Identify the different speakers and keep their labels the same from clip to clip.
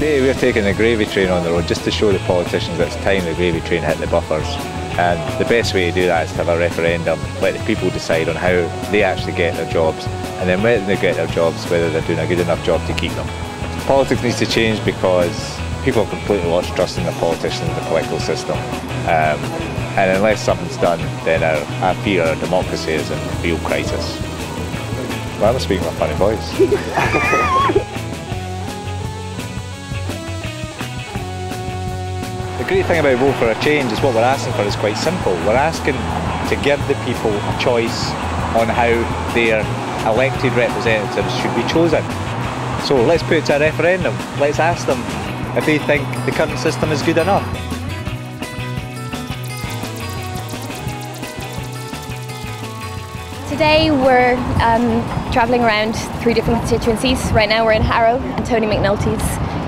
Speaker 1: Today we're taking the gravy train on the road just to show the politicians that it's time the gravy train hit the buffers. And the best way to do that is to have a referendum, let the people decide on how they actually get their jobs, and then when they get their jobs, whether they're doing a good enough job to keep them. Politics needs to change because people have completely lost trust in the politicians and the political system. And unless something's done, then I fear our democracy is in real crisis. Well, I'm speaking with a funny voice. The great thing about Vote for a Change is what we're asking for is quite simple. We're asking to give the people a choice on how their elected representatives should be chosen. So let's put it to a referendum. Let's ask them if they think the current system is good enough.
Speaker 2: Today we're travelling around 3 different constituencies. Right now we're in Harrow and Tony McNulty's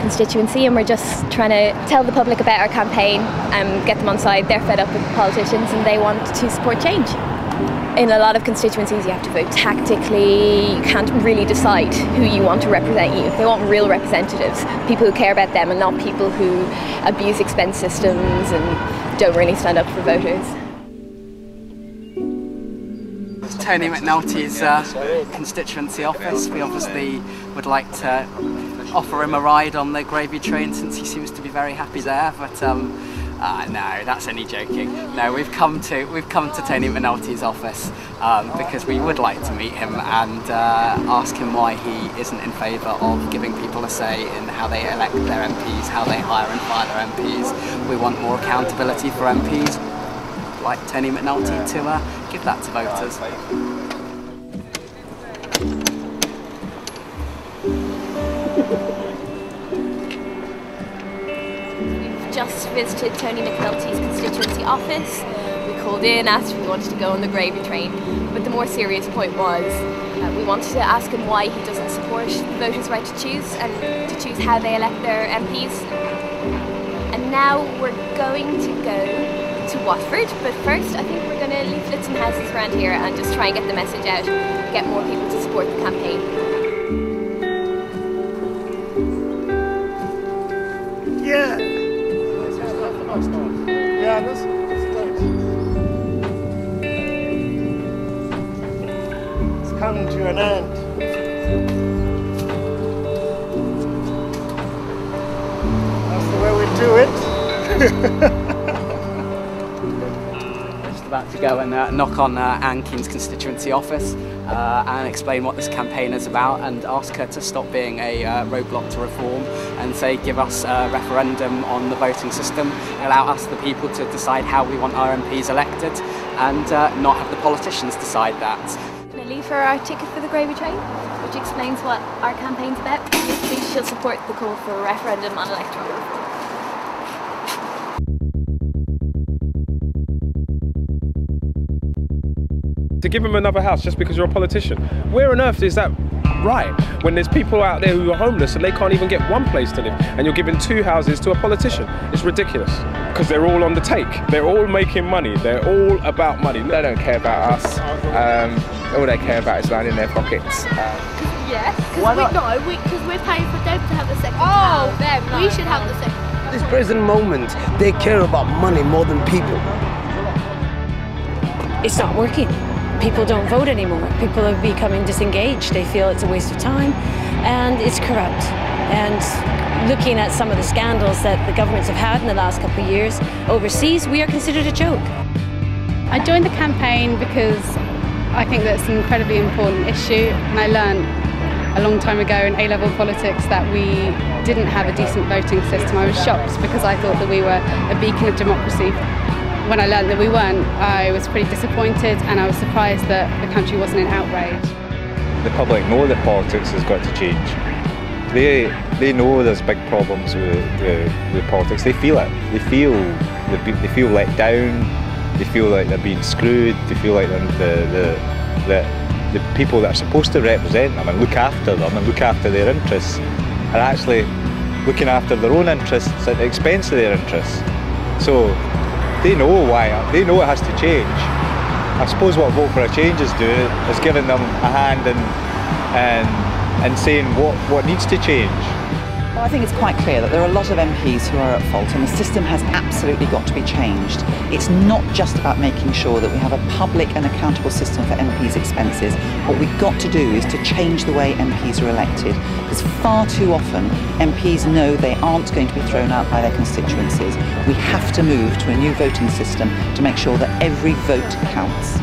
Speaker 2: constituency, and we're just trying to tell the public about our campaign and get them on side. They're fed up with politicians and they want to support change. In a lot of constituencies you have to vote tactically, you can't really decide who you want to represent you. They want real representatives, people who care about them and not people who abuse expense systems and don't really stand up for voters.
Speaker 3: Tony McNulty's constituency office. We obviously would like to offer him a ride on the gravy train since he seems to be very happy there, but no, that's only joking. No, we've come to Tony McNulty's office because we would like to meet him and ask him why he isn't in favour of giving people a say in how they elect their MPs, how they hire and fire their MPs. We want more accountability for MPs. Like Tony McNulty to give that to voters.
Speaker 2: We've just visited Tony McNulty's constituency office. We called in, asked if we wanted to go on the gravy train, but the more serious point was we wanted to ask him why he doesn't support the voters' right to choose and to choose how they elect their MPs. And now we're going to go to Watford, but first I think we're going to leaflet some houses around here and just try and get the message out, get more people to support the campaign.
Speaker 4: Yeah! Yeah, this is it's coming to an end. That's the way we do it.
Speaker 3: About to go and knock on Anne Keen's constituency office and explain what this campaign is about and ask her to stop being a roadblock to reform and say give us a referendum on the voting system, allow us the people to decide how we want our MPs elected and not have the politicians decide that.
Speaker 2: I'm going to leave her our ticket for the gravy train, which explains what our campaign's about. Basically she'll support the call for a referendum on electoral reform.
Speaker 5: To give him another house just because you're a politician. Where on earth is that right? When there's people out there who are homeless and they can't even get one place to live and you're giving 2 houses to a politician. It's ridiculous. Because they're all on the take. They're all making money. They're all about money.
Speaker 6: They don't care about us. All they care about is lining their pockets.
Speaker 7: Yes, because we're paying for them to have the second house. We should have the second house.
Speaker 8: This present moment, they care about money more than people.
Speaker 9: It's not working. People don't vote anymore. People are becoming disengaged. They feel it's a waste of time and it's corrupt. And looking at some of the scandals that the governments have had in the last couple of years overseas, we are considered a joke.
Speaker 10: I joined the campaign because I think that's an incredibly important issue, and I learned a long time ago in A-level politics that we didn't have a decent voting system. I was shocked because I thought that we were a beacon of democracy. When I learned that we weren't, I was pretty disappointed and I was surprised that the country wasn't in outrage.
Speaker 1: The public know that politics has got to change. They know there's big problems with politics. They feel it. They feel let down. They feel like they're being screwed. They feel like the people that are supposed to represent them and look after them and look after their interests are actually looking after their own interests at the expense of their interests. So they know why. They know it has to change. I suppose what Vote for a Change is doing is giving them a hand and saying what needs to change.
Speaker 11: Well, I think it's quite clear that there are a lot of MPs who are at fault, and the system has absolutely got to be changed. It's not just about making sure that we have a public and accountable system for MPs' expenses. What we've got to do is to change the way MPs are elected, because far too often MPs know they aren't going to be thrown out by their constituencies. We have to move to a new voting system to make sure that every vote counts.